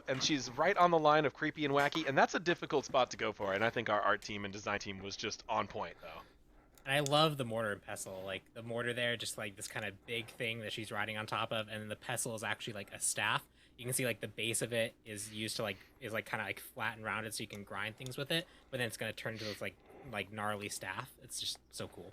and she's right on the line of creepy and wacky, and that's a difficult spot to go for. And I think our art team and design team was just on point, though. And I love the mortar and pestle. Like the mortar there, just like this kind of big thing that she's riding on top of, and then the pestle is actually like a staff. You can see like the base of it is used to like kind of like flat and rounded, so you can grind things with it. But then it's gonna turn into this like gnarly staff. It's just so cool.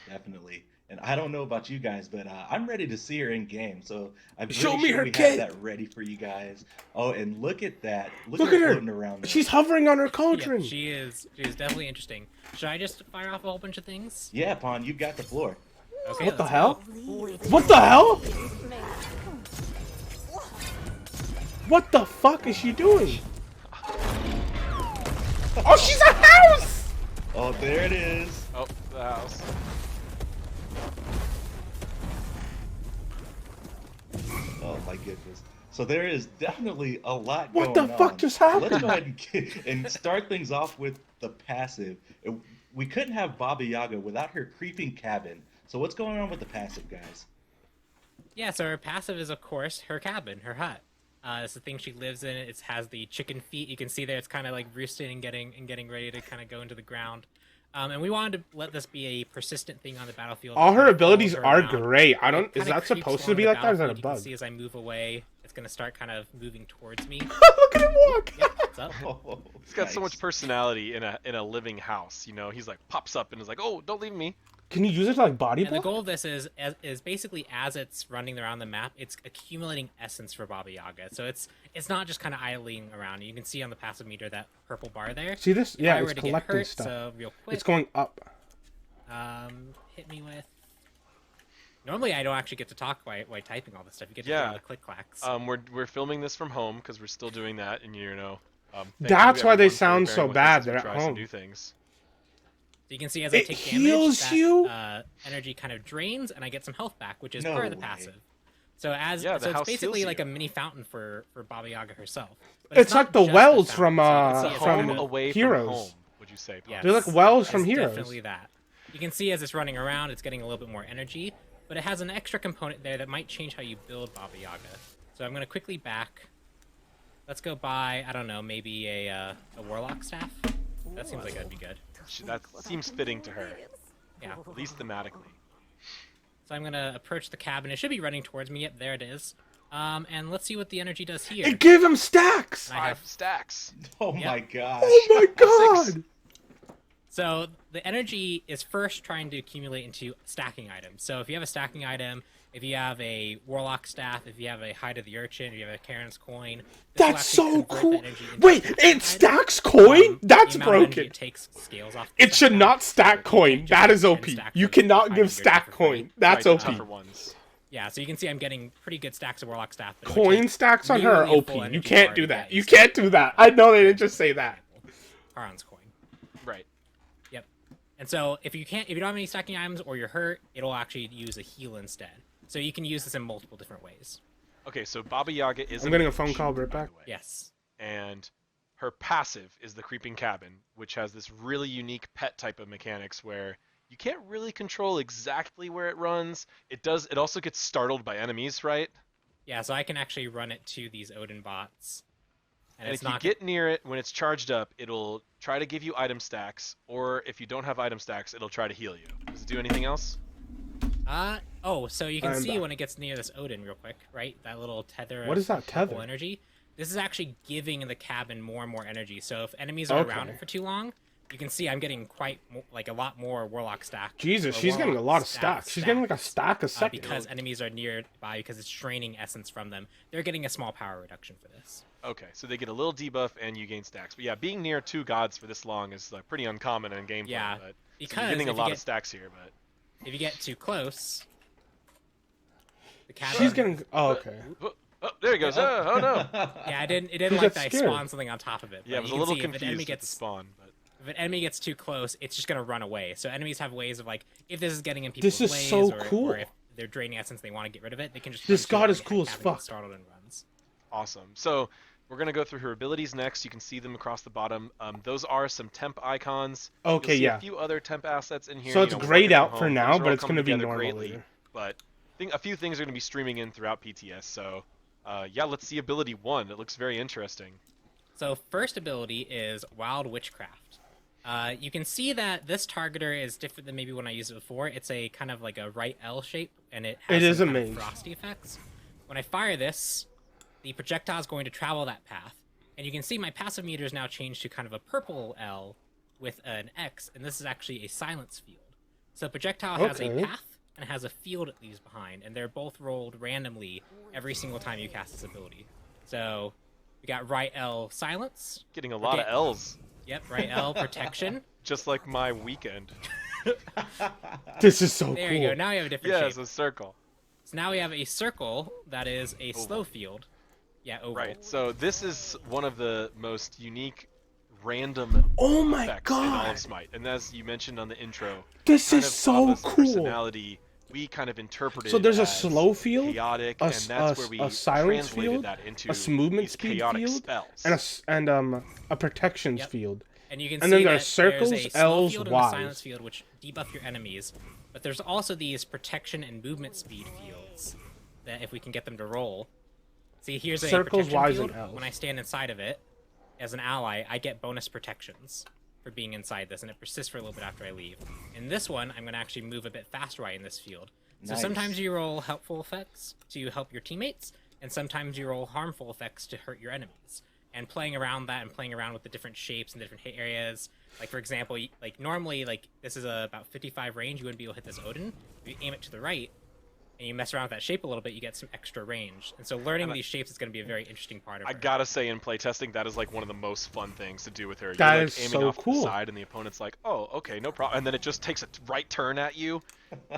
Definitely. And I don't know about you guys, but I'm ready to see her in game. So I'm Show pretty me sure her we kit. have that ready for you guys. Oh, and look at that! Look Look at at her her. floating around there. She's hovering on her Yeah, cauldron. she is definitely interesting. Should I just fire off a whole bunch of things? Yeah, Pawn, you got the floor. Okay. What the let's hell? go. What the hell? What the fuck is she doing? Oh, she's a house! Oh, there it is. Oh, the house. Oh my goodness. So there is definitely a lot What going the on. fuck just So happened? let's go ahead and start things off with the passive. We couldn't have Baba Yaga without her creeping cabin. So what's going on with the passive, guys? Yeah, so her passive is, of course, her cabin, her hut. It's the thing she lives in. It has the chicken feet. You can see there it's kind of like roosting and getting ready to kind of go into the ground. And we wanted to let this be a persistent thing on the battlefield. All her It abilities follows her are around. great. I It don't. Is kinda that creeps supposed to along be the like that? Or is that a battlefield. You can bug? see as I move away, it's gonna start kind of moving towards me. Look at him walk. Yep, it's up. Oh, He's got so nice. much personality in a living house. You know, he's like pops up and is like, "Oh, don't leave me." Can you use it to like body And the block? goal of this is basically as it's running around the map, it's accumulating essence for Baba Yaga. So it's not just kind of idling around. You can see on the passive meter that purple bar there. See this? If Yeah, I it's were to get collecting hurt, stuff. So real quick, It's going up. hit me with. Normally, I don't actually get to talk while typing all this stuff. You get to Yeah. do the click clacks. We're filming this from home because we're still doing that, and you know. Thank That's you, why they everyone, for sound bearing so with us bad. as we They're at try some home. new things. So you can see as I It take heals damage, you? that energy kind of drains, and I get some health back, which is No part of the way. passive. So as Yeah, the so it's house basically heals like you. a mini fountain for Baba Yaga herself. But It's not like the just a wells fountain, from, so you can see from as Home I move- away Heroes. from home, would you say? Paul? Yes, They're like wells it's from Heroes. Definitely that. You can see as it's running around, it's getting a little bit more energy, but it has an extra component there that might change how you build Baba Yaga. So I'm going to quickly back. Let's go buy, I don't know, maybe a warlock staff. That seems like that'd be good. That seems fitting to her, Yeah. at least thematically. So I'm going to approach the cabin. It should be running towards me. Yep, there it is. And let's see what the energy does here. It gave him stacks. I have 5 stacks. Oh Yep. my gosh. Oh my god. So the energy is first trying to accumulate into stacking items. So if you have a stacking item, if you have a warlock staff, if you have a hide of the urchin, if you have a Karen's coin, this will That's actually so convert cool. that energy into Wait, stacking it items. stacks coin? That's the amount of energy broken. It takes scales off. the It should stack. not stack So you coin. can't That just is OP. stack You for cannot hide give of the urchin stack for free. coin. That's Right, OP. the tougher ones. Yeah, so you can see I'm getting pretty good stacks of warlock staff. but it would Coin take stacks on her are nearly a OP. full You energy can't bar do to that. get You a can't stack. do that. I know they didn't just say that. Charon's coin. Right. Yep. And so if you don't have any stacking items or you're hurt, it'll actually use a heal instead. So you can use this in multiple different ways. Okay, so Baba Yaga is. I'm getting a mage, phone call right by back. the way. Yes. And her passive is the creeping cabin, which has this really unique pet type of mechanics where you can't really control exactly where it runs. It does. It also gets startled by enemies, right? Yeah, so I can actually run it to these Odin bots. And it's if you not get near it when it's charged up, it'll try to give you item stacks, or if you don't have item stacks, it'll try to heal you. Does it do anything else? So you can I'm see back. when it gets near this Odin real quick, right? That little tether. What of is that purple tether? energy. This is actually giving the cabin more and more energy. So if enemies are around Okay. it for too long, you can see I'm getting like a lot more warlock stack. Jesus, or she's getting a warlock lot of staff stacks. She's getting like a stack a uh, second. because enemies are nearby because it's draining essence from them. They're getting a small power reduction for this. Okay, so they get a little debuff and you gain stacks. But yeah, being near 2 gods for this long is like pretty uncommon in gameplay. Yeah, but, so because you're getting a if you lot get- of stacks here, but If you get too close, the cabin. She's getting. Oh, okay. oh, there he goes. Oh no. Yeah, it didn't He like got that I scared. spawned something on top of it. Yeah, I but was you a can little see if an enemy confused with the gets spawn, but if an enemy gets too close, it's just gonna run away. So enemies have ways of like if this is getting in people's This is ways, so or, cool. or if they're draining essence, they want to get rid of it. They can just. This run to god it is and cool the as cabin gets fuck. Startled and runs. awesome. So we're gonna go through her abilities next. You can see them across the bottom. Those are some temp icons. Okay, You'll see yeah. a few other temp assets in here. So you it's know, grayed working out from for home. now, Those are but all it's coming gonna be together normal greatly. later. But I think a few things are gonna be streaming in throughout PTS. So Yeah, let's see ability 1. It looks very interesting. So first ability is Wild Witchcraft. You can see that this targeter is different than maybe when I used it before. It's a kind of like a right L shape, and it has It is some a kind of mage. frosty effects. When I fire this, the projectile is going to travel that path, and you can see my passive meter is now changed to kind of a purple L with an X, and this is actually a silence field. So projectile has a Okay. path and it has a field it leaves behind, and they're both rolled randomly every single time you cast this ability. So we got right L silence. Getting a lot of L's, Yep, right L protection. just like my weekend. This is so There cool. you go. Now we have a different Yeah, shape. it's a circle. So now we have a circle that is a slow field. Yeah, oval. Right. So this is one of the most unique random Oh my effects in all god. of Smite. And as you mentioned on the intro, This kind is of so Baba's cool. personality, we kind of interpreted So there's a as slow field, chaotic, a and s- that's a where we s- a silence translated field, that into a movement these speed chaotic field, spells. and a protections Yep. field. And you can And see then there are that circles, there's a slow Ls, field and a Ys. silence field, which debuff your enemies. But there's also these protection and movement speed fields that if we can get them to roll. See, here's a Circles, protection Ys, and field. Ls. When I stand inside of it, as an ally, I get bonus protections for being inside this, and it persists for a little bit after I leave. In this one, I'm going to actually move a bit faster right in this field. So Nice. sometimes you roll helpful effects to help your teammates, and sometimes you roll harmful effects to hurt your enemies. And playing around that and playing around with the different shapes and different hit areas. Like, for example, like normally, like, this is about 55 range, you wouldn't be able to hit this Odin. If you aim it to the right, and you mess around with that shape a little bit, you get some extra range. And so learning these shapes is going to be a very interesting part of I her. gotta say, in playtesting, that is like one of the most fun things to do with her. That You're like is aiming so off to cool. the side, and the opponent's like, "Oh, okay, no problem." And then it just takes a right turn at you.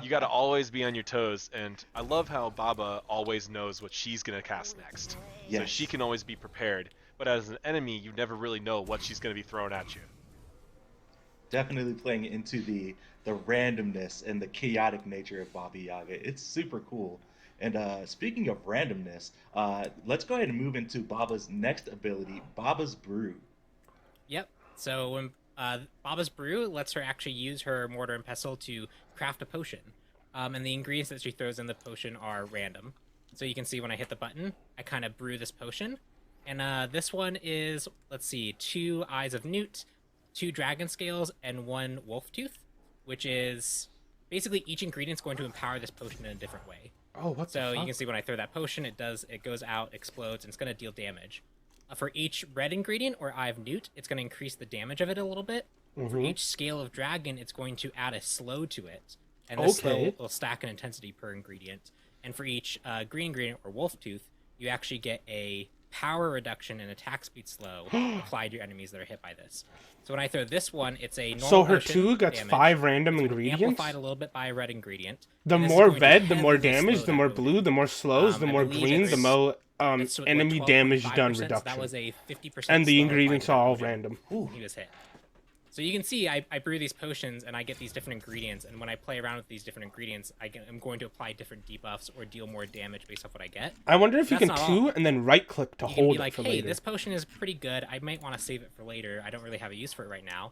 You gotta always be on your toes. And I love how Baba always knows what she's gonna cast next, so Yes. she can always be prepared. But as an enemy, you never really know what she's gonna be throwing at you. Definitely playing into the randomness and the chaotic nature of Baba Yaga. It's super cool. And speaking of randomness, let's go ahead and move into Baba's next ability, Baba's Brew. Yep. So when Baba's Brew lets her actually use her mortar and pestle to craft a potion. And the ingredients that she throws in the potion are random. So you can see when I hit the button, I kind of brew this potion. And this one is, let's see, 2 Eyes of Newt, 2 Dragon Scales, and 1 Wolf Tooth, which is basically each ingredient's going to empower this potion in a different way. Oh, what the So fuck? you can see when I throw that potion, it goes out, explodes, and it's going to deal damage. For each red ingredient or Eye of Newt, it's going to increase the damage of it a little bit. For each Scale of Dragon, it's going to add a slow to it. And this slow Okay. will stack an intensity per ingredient. And for each green ingredient or Wolf Tooth, you actually get a power reduction and attack speed slow applied to your enemies that are hit by this. So when I throw this one, it's a normal So her potion, 2 gets damage, 5 random ingredients? amplified a little bit by a red ingredient. The and this is more going to red, the more heavily damage, slow the that more movement. blue, the more slows, the I more believe green, the it's- more It's, what, enemy damage done 12.5%, so reduction. that was a 50% And the slower ingredients by are all potion. random. He was hit. So you can see I brew these potions and I get these different ingredients, and when I play around with these different ingredients, I'm going to apply different debuffs or deal more damage based off what I get. I wonder if you That's can not 2 all. and then right click to You can hold be like, it for hey, later. this potion is pretty good. I might want to save it for later. I don't really have a use for it right now.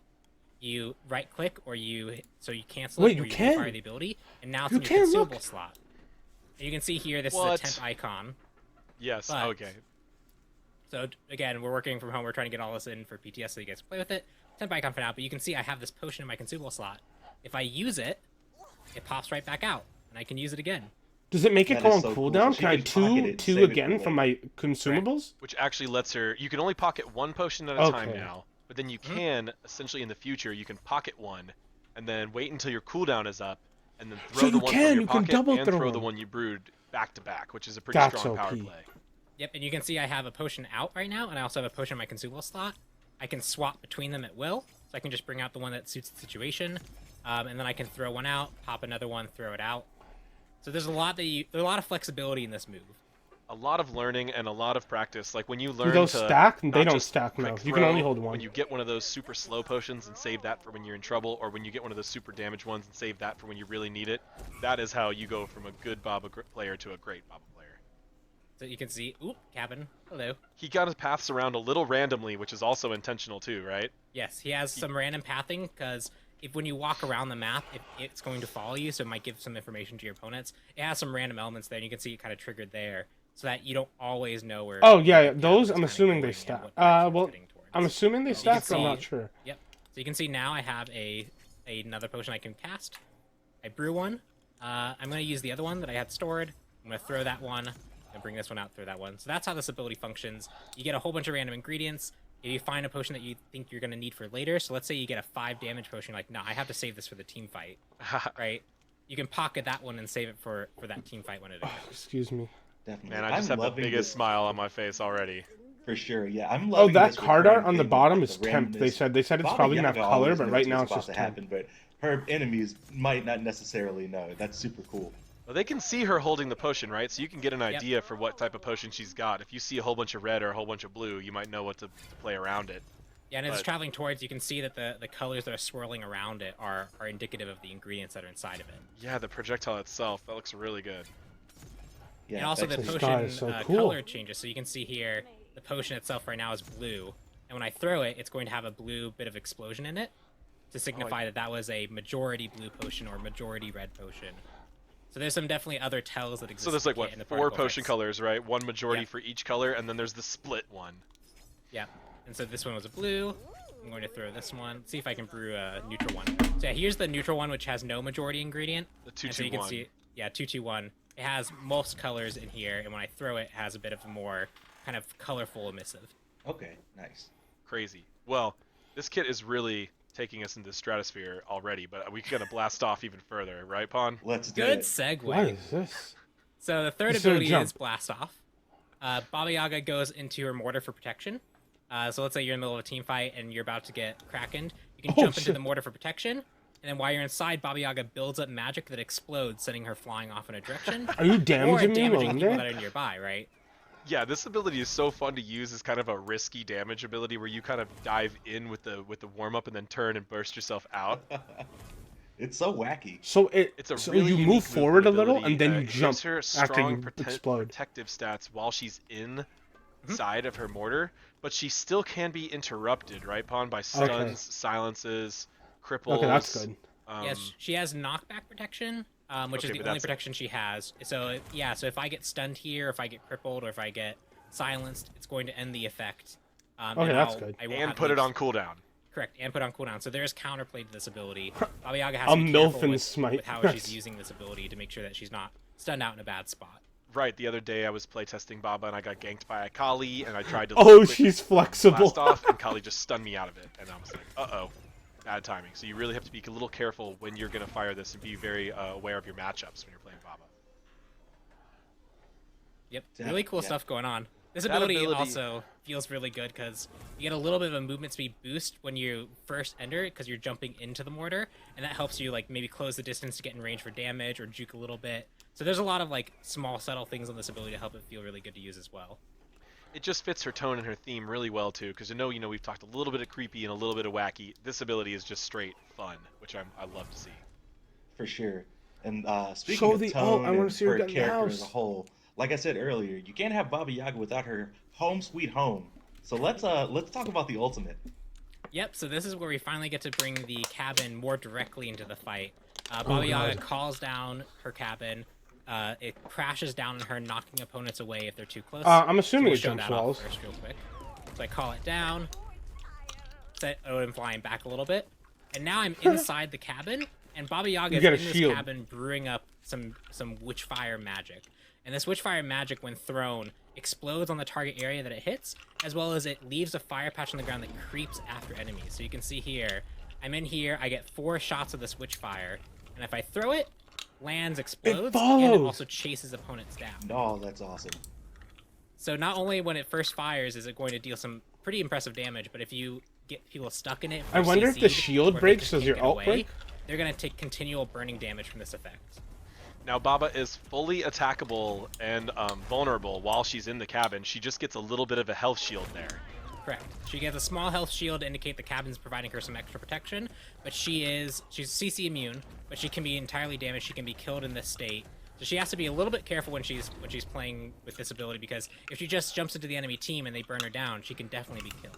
You right click or you cancel Wait, it you or you can? fire the ability, and now it's You in your can, consumable look. slot. And you can see here this What? is a temp icon. Yes. But- Okay. So again, we're working from home. We're trying to get all this in for PTS so you guys can play with it. Temp icon for now, but you can see I have this potion in my consumable slot. If I use it, it pops right back out, and I can use it again. Does it make it That go is on so cool. cooldown? So she Can I can pocket it and 2 save it for again from my consumables? Which actually lets her. You can only pocket 1 potion at a time Okay. now, but then you can essentially in the future you can pocket 1, and then wait until your cooldown is up, and then throw So the you one can, from your you can pocket double and throw throw the them. one you brewed back to back, which is a pretty That's strong power OP. play. Yep, and you can see I have a potion out right now, and I also have a potion in my consumable slot. I can swap between them at will, so I can just bring out the one that suits the situation, and then I can throw one out, pop another one, throw it out. So there's a lot of flexibility in this move. A lot of learning and a lot of practice. Like when you learn those to stack? They not don't just stack, no. quick You can only throw, hold one. When you get one of those super slow potions and save that for when you're in trouble, or when you get one of those super damage ones and save that for when you really need it, that is how you go from a good Baba player to a great Baba player. So you can see, oop, cabin, hello. He got his paths around a little randomly, which is also intentional too, right? Yes, he has some random pathing, because when you walk around the map, it's going to follow you, so it might give some information to your opponents. It has some random elements there, and you can see it kind of triggered there. so that you don't always know where. Oh yeah, where the those cabin I'm is kinda assuming they going and stack. what direction it's Well, heading towards. I'm assuming they So you can stack, but I'm not see- sure. Yep. So you can see now I have another potion I can cast. I brew one. I'm going to use the other one that I had stored. I'm going to throw that one and bring this one out, throw that one. So that's how this ability functions. You get a whole bunch of random ingredients. If you find a potion that you think you're going to need for later, so let's say you get a 5 damage potion, you're like, no, I have to save this for the team fight, right? You can pocket that one and save it for that team fight when it occurs. Excuse me. Definitely. Man, I just have the loving biggest this smile on my face already. for sure. Yeah, I'm Oh, loving that this card art recurring on the theme of, bottom like, is the temp. They randomness. said it's Baba probably gonna have Yaga color, always but knows right now what's it's about just to temp. happen, but her enemies might not necessarily know. That's super cool. Well, they can see her holding the potion, right? So you can get an idea for what type of potion she's got. If you see a whole bunch of red or a whole bunch of blue, you might know what to play around it. Yeah, and as it's But- traveling towards, you can see that the colors that are swirling around it are indicative of the ingredients that are inside of it. Yeah, the projectile itself, that looks really good. Yeah, And also the that's This potion guy is so cool. color changes. So you can see here, the potion itself right now is blue. And when I throw it, it's going to have a blue bit of explosion in it to signify that that was a majority blue potion or majority red potion. So there's some definitely other tells that exist. So there's like, in the what, kit and the 4 particle potion effects. colors, right? One majority Yeah. for each color, and then there's the split one. Yeah. And so this one was a blue. I'm going to throw this one. See if I can brew a neutral one. So yeah, here's the neutral one, which has no majority ingredient. The And so you can 2-2-1. see, yeah, 2-2-1. It has most colors in here, and when I throw it, it has a bit of a more kind of colorful emissive. Okay, nice. Crazy. Well, this kit is really taking us into the stratosphere already, but we gotta blast off even further, right, Pon? Let's do Good it. segue. What is this? So the third Is there a ability jump? is Blast Off. Baba Yaga goes into her mortar for protection. So let's say you're in the middle of a team fight and you're about to get krakened. You can Oh, jump into shit. the mortar for protection, and then while you're inside, Baba Yaga builds up magic that explodes, sending her flying off in a direction. Are you or damaging me while damaging in people that there? are nearby, right? Yeah, this ability is so fun to use as kind of a risky damage ability where you kind of dive in with the warm up and then turn and burst yourself out. It's so wacky. So It's a so really you unique move forward a movement little ability. and then It you gives jump her after strong you explode. protective stats while she's inside of her mortar, but she still can be interrupted, right, Pon, by stuns, silences, cripples. Okay, that's good. Yes, she has knockback protection, which is okay, the but only that's- protection she has. So yeah, so if I get stunned here, if I get crippled, or if I get silenced, it's going to end the effect. Okay, and that's I'll- good. I won't And have put it these- on cooldown. Correct, and put on cooldown. So there's counterplay to this ability. Baba Yaga has A to be careful MILF and with, smite. with how she's using this ability to make sure that she's not stunned out in a bad spot. Right, the other day I was playtesting Baba and I got ganked by a Kali and I tried to Oh, quick she's flexible. blast off and Kali just stunned me out of it and I was like, uh-oh, bad timing. So you really have to be a little careful when you're going to fire this and be very aware of your matchups when you're playing Baba. Yep, Yeah, really cool yeah. stuff going on. This That ability, ability- also feels really good because you get a little bit of a movement speed boost when you first enter it because you're jumping into the mortar, and that helps you like maybe close the distance to get in range for damage or juke a little bit. So there's a lot of like small subtle things on this ability to help it feel really good to use as well. It just fits her tone and her theme really well too, because we've talked a little bit of creepy and a little bit of wacky. This ability is just straight fun, which I love to see. For sure. And speaking Show of the- tone I wanna and see her her get in the character as a house. whole, like I said earlier, you can't have Baba Yaga without her home sweet home. So let's talk about the ultimate. Yep, so this is where we finally get to bring the cabin more directly into the fight. Baba Yaga God. calls down her cabin. It crashes down on her, knocking opponents away if they're too close. I'm assuming we'll it show jumps that off walls. first real quick. So I call it down, set Odin flying back a little bit, and now I'm inside the cabin, and Baba Yaga You is got in a this shield. cabin brewing up some witchfire magic. And this witchfire magic, when thrown, explodes on the target area that it hits, as well as it leaves a fire patch on the ground that creeps after enemies. So you can see here, I'm in here, I get 4 shots of this witchfire, and if I throw it, lands, explodes, and it follows. also chases opponents down. Oh, that's awesome. So not only when it first fires is it going to deal some pretty impressive damage, but if you get people stuck in it, I or wonder if the CC'd, shield or they breaks, just does can't your get ult away, break? they're going to take continual burning damage from this effect. Now Baba is fully attackable and vulnerable while she's in the cabin. She just gets a little bit of a health shield there. Correct. She gets a small health shield to indicate the cabin's providing her some extra protection, but she's CC immune, but she can be entirely damaged. She can be killed in this state. So she has to be a little bit careful when she's playing with this ability, because if she just jumps into the enemy team and they burn her down, she can definitely be killed.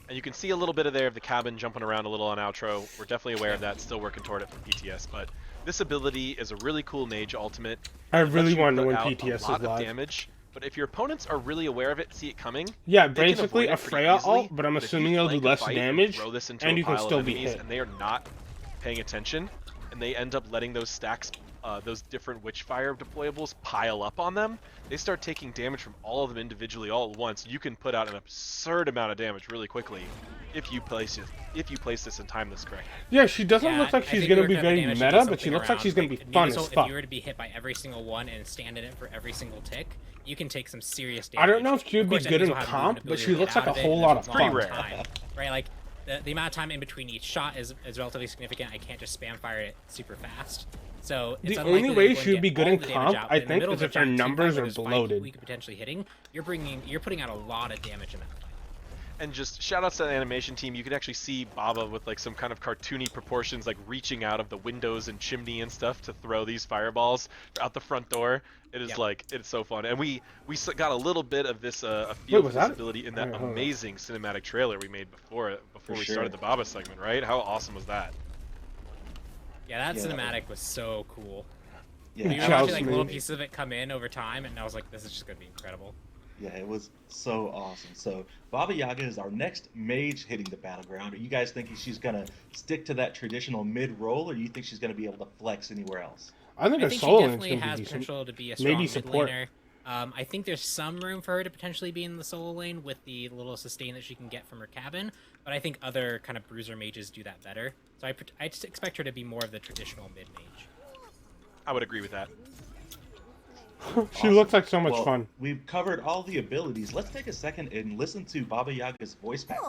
And you can see a little bit of there of the cabin jumping around a little on outro. We're definitely aware of that, still working toward it for PTS, but this ability is a really cool mage ultimate. I It lets really you want to know put when out PTS a lot is of live. damage, But if your opponents are really aware of it, see it coming, Yeah, they can basically avoid a it pretty Freya easily, ult, but I'm if you assuming it'll do flank a less fight damage, throw this into and a you can pile still of be enemies, hit. and they are not paying attention, and they end up letting those stacks, those different Witchfire deployables pile up on them, they start taking damage from all of them individually all at once. You can put out an absurd amount of damage really quickly if you place this and time this correctly. Yeah, she doesn't Yeah, look like I she's think gonna we be worked out the very damage to do meta, but she something looks like around, she's gonna be like, fun so as if fuck. you were to be hit by every single one and stand in it for every single tick, you can take some serious I damage. don't know if she would Of be course, good enemies in will have comp, movement but ability she to looks get like out a of it, whole and lot there's of a Pretty fun. rare. time, right? Like the amount of time in between each shot is relatively significant. I can't just spam fire it super fast. So it's The unlikely only that way you're going she to would get be good all in the damage comp, out, I but in the think, middle is of a if her giant team fight numbers where are there's 5 bloated. people you could potentially hitting, you're putting out a lot of damage in that fight. And just shout outs to the animation team. You can actually see Baba with like some kind of cartoony proportions, like reaching out of the windows and chimney and stuff to throw these fireballs out the front door. It is Yep. like, it's so fun. And we got a little bit of this a feel Wait, for was this that? ability in that Alright, hold on. amazing cinematic trailer we made before For we sure. started the Baba segment, right? How awesome was that? Yeah, that Yeah. cinematic was so cool. Yeah, We were Chelsea. watching like little pieces of it come in over time, and I was like, this is just gonna be incredible. Yeah, it was so awesome. So Baba Yaga is our next mage hitting the battleground. Are you guys thinking she's gonna stick to that traditional mid role, or do you think she's gonna be able to flex anywhere else? I think I her think she solo lane's definitely gonna has be decent. potential to be a strong Maybe mid support. laner. I think there's some room for her to potentially be in the solo lane with the little sustain that she can get from her cabin, but I think other kind of bruiser mages do that better. So I just expect her to be more of the traditional mid mage. I would agree with that. She Awesome. looks like so much Well, fun. We've covered all the abilities. Let's take a second and listen to Baba Yaga's voice pack.